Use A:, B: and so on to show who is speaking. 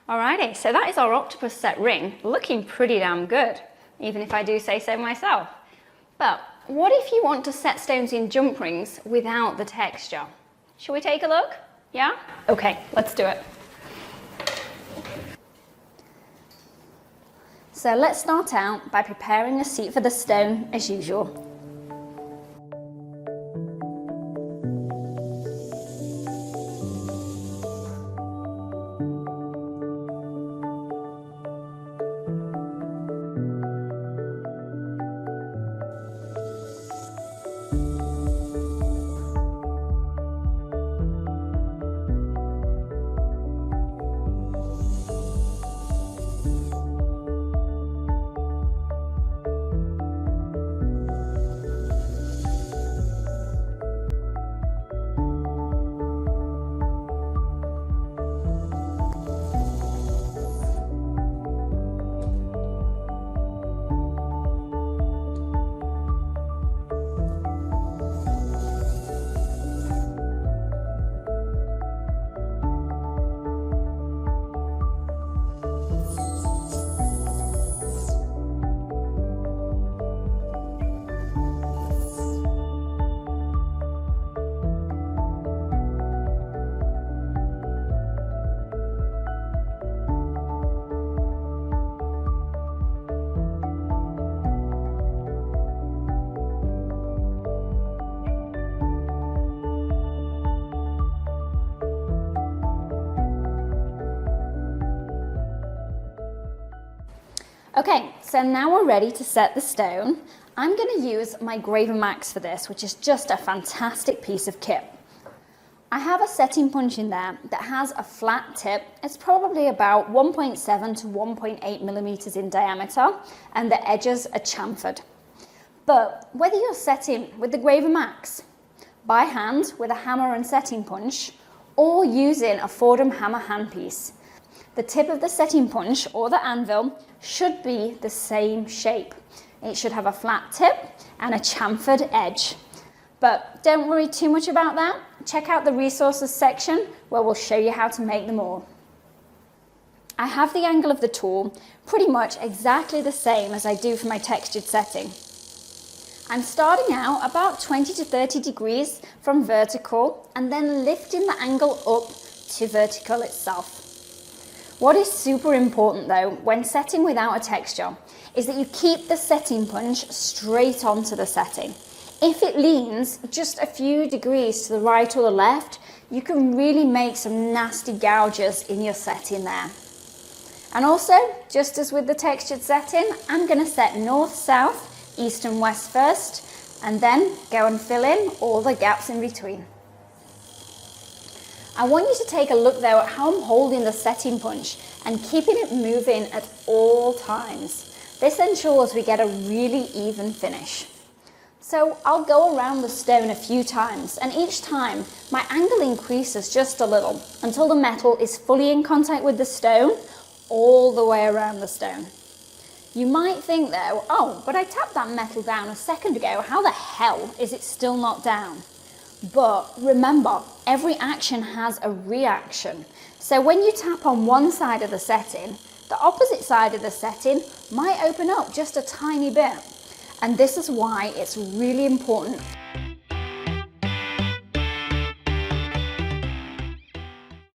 A: Alrighty, so that is our octopus set ring, looking pretty damn good, even if I do say so myself. But what if you want to set stones in jump rings without the texture? Shall we take a look? Yeah? Okay, let's do it. So let's start out by preparing a seat for the stone as usual. Okay, so now we're ready to set the stone. I'm going to use my Graver Max for this, which is just a fantastic piece of kit. I have a setting punch in there that has a flat tip. It's probably about 1.7 to 1.8 millimeters in diameter, and the edges are chamfered. But whether you're setting with the Graver Max, by hand with a hammer and setting punch, or using a Fordham hammer handpiece, the tip of the setting punch or the anvil should be the same shape. It should have a flat tip and a chamfered edge. But don't worry too much about that. Check out the resources section where we'll show you how to make them all. I have the angle of the tool pretty much exactly the same as I do for my textured setting. I'm starting out about 20 to 30 degrees from vertical and then lifting the angle up to vertical itself. What is super important though, when setting without a texture, is that you keep the setting punch straight onto the setting. If it leans just a few degrees to the right or the left, you can really make some nasty gouges in your setting there. And also, just as with the textured setting, I'm going to set north, south, east and west first, and then go and fill in all the gaps in between. I want you to take a look though at how I'm holding the setting punch and keeping it moving at all times. This ensures we get a really even finish. So I'll go around the stone a few times, and each time my angle increases just a little until the metal is fully in contact with the stone all the way around the stone. You might think though, oh, but I tapped that metal down a second ago, how the hell is it still not down? But remember, every action has a reaction. So when you tap on one side of the setting, the opposite side of the setting might open up just a tiny bit. And this is why it's really important